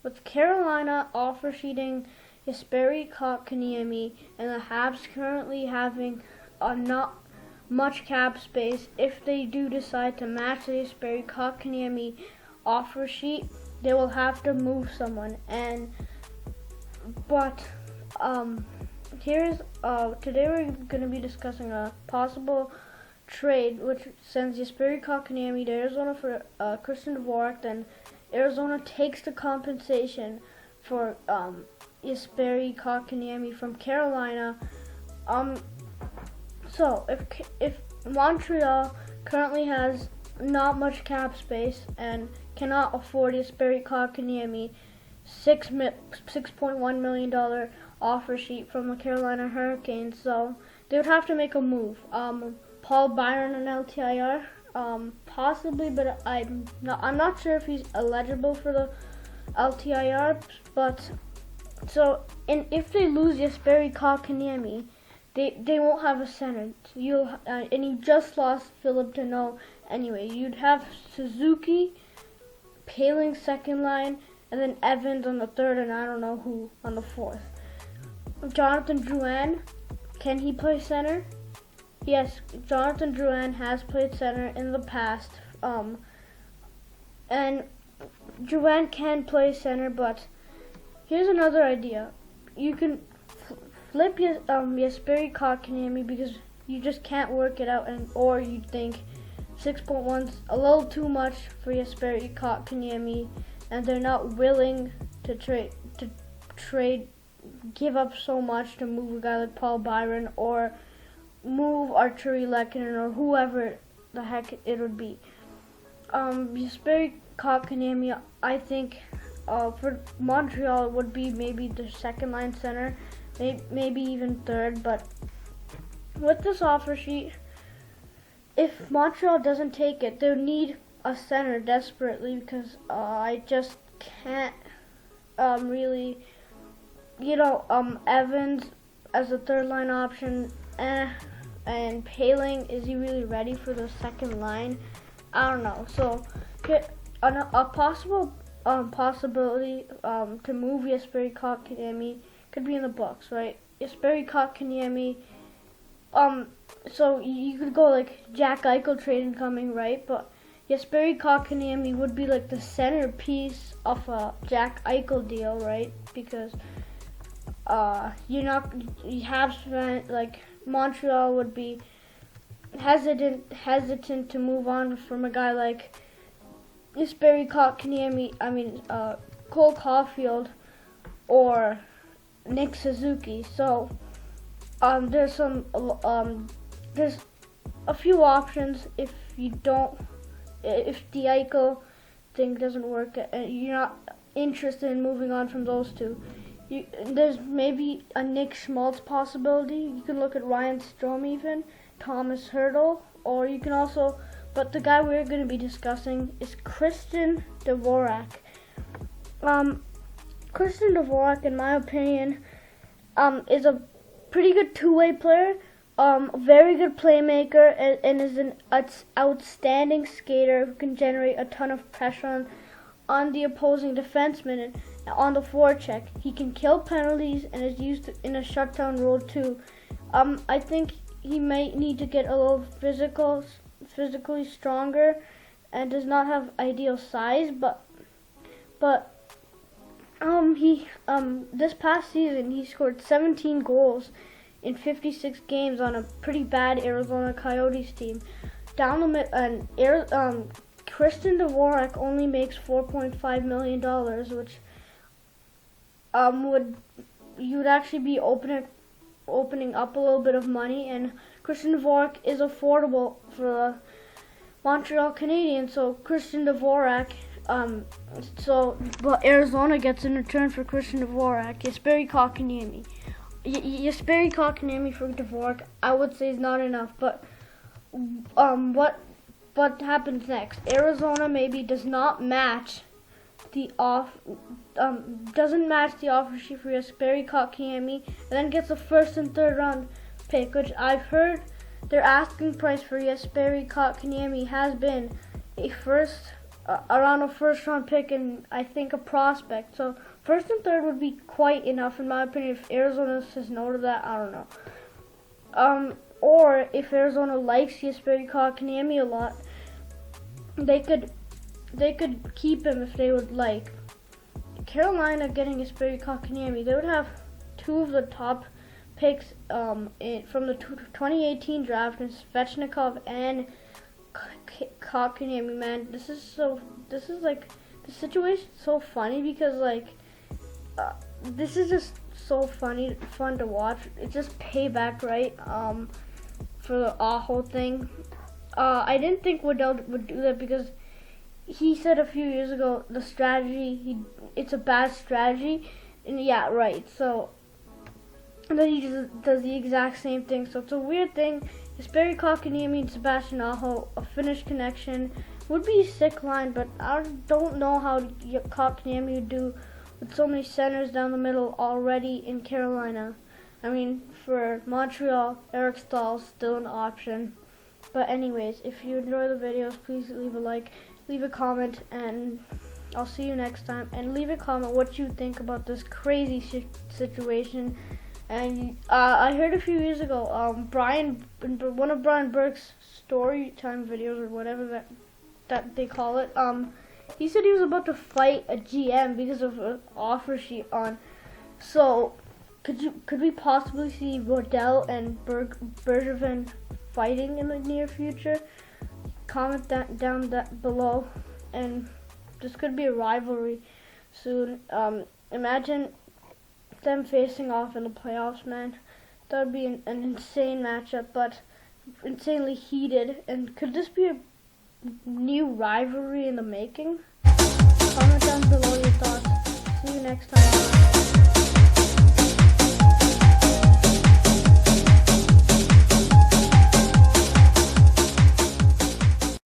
With Carolina offer sheeting Jesperi Kotkaniemi and the Habs currently having not much cap space, if they do decide to match the Jesperi Kotkaniemi offer sheet, they will have to move someone. But today we're going to be discussing a possible trade which sends Jesperi Kotkaniemi to Arizona for Christian Dvorak. Then Arizona takes the compensation for Jesperi Kotkaniemi from Carolina. So if Montreal currently has not much cap space and cannot afford Jesperi Kotkaniemi, $6.1 million offer sheet from the Carolina Hurricanes, so they would have to make a move. Paul Byron and LTIR, possibly, but I'm not sure if he's eligible for the LTIR. But if they lose Jesperi Kotkaniemi, they won't have a center. And you just lost Philip Deneau anyway. You'd have Suzuki, Paling second line, and then Evans on the third, and I don't know who on the fourth. Jonathan Drouin, can he play center? Yes, Jonathan Drouin has played center in the past, and Drouin can play center. But here's another idea: you can flip Jesperi Kotkaniemi because you just can't work it out, or you think 6.1's a little too much for Jesperi Kotkaniemi, and they're not willing to give up so much to move a guy like Paul Byron or move Arturi Lehkonen or whoever the heck it would be. Jesperi Kotkaniemi, I think, for Montreal would be maybe the second line center, maybe even third. But with this offer sheet, if Montreal doesn't take it, they'll need a center desperately, because I just can't really, Evans as a third line option, and Paling, is he really ready for the second line? I don't know. So a possible possibility to move Jesperi Kotkaniemi could be in the books, right? Jesperi Kotkaniemi. So you could go like Jack Eichel trade incoming, right? But Jesperi Kotkaniemi would be like the centerpiece of a Jack Eichel deal, right? Because Montreal would be hesitant to move on from a guy like Jesperi Kotkaniemi. Cole Caulfield or Nick Suzuki. So there's a few options if the Eichel thing doesn't work and you're not interested in moving on from those two. There's maybe a Nick Schmaltz possibility. You can look at Ryan Strome, even Thomas Hertl, or you can also. But the guy we're going to be discussing is Christian Dvorak. Christian Dvorak, in my opinion, is a pretty good two-way player. Very good playmaker, and is an outstanding skater who can generate a ton of pressure on the opposing defenseman and on the forecheck. He can kill penalties and is used in a shutdown role too. I think he might need to get a little physically stronger, and does not have ideal size. But he this past season he scored 17 goals in 56 games on a pretty bad Arizona Coyotes team. Christian Dvorak only makes $4.5 million, which would actually be opening up a little bit of money, and Christian Dvorak is affordable for the Montreal Canadiens. So Christian Dvorak, but Arizona gets in return for Christian Dvorak Jesperi Kotkaniemi. Jesperi Kotkaniemi for Dvorak, I would say, is not enough. But what happens next? Arizona maybe does not match doesn't match the offer sheet for Jesperi Kotkaniemi, and then gets a first and third round pick, which I've heard their asking price for Jesperi Kotkaniemi has been a first around a first round pick and I think a prospect. So first and third would be quite enough in my opinion. If Arizona says no to that, I don't know. Or if Arizona likes Jesperi Kotkaniemi a lot, they could keep him if they would like. Carolina getting Jesperi Kotkaniemi, they would have two of the top picks from the 2018 draft, and Svechnikov and Kotkaniemi. Man, this is like, the situation's so funny because like this is just so fun to watch. It's just payback, right? For the Aho thing. I didn't think Waddell would do that because he said a few years ago the strategy, it's a bad strategy, and yeah, right. So and then he just does the exact same thing. So it's a weird thing. Jesperi Kotkaniemi and Sebastian Aho, a Finnish connection, would be a sick line, but I don't know how Kotkaniemi would do with so many centers down the middle already in Carolina. I mean, for Montreal, Eric Stahl's still an option. But anyways, if you enjoy the videos, please leave a like, leave a comment, and I'll see you next time. And leave a comment what you think about this crazy situation. And I heard a few years ago, one of Brian Burke's story time videos or whatever that they call it, he said he was about to fight a GM because of an offer sheet on. So could we possibly see Waddell and Bergevin fighting in the near future? Comment that down below, and this could be a rivalry soon. Imagine them facing off in the playoffs, man. That would be an insane matchup, but insanely heated. And could this be a new rivalry in the making? Comment down below your thoughts. See you next time.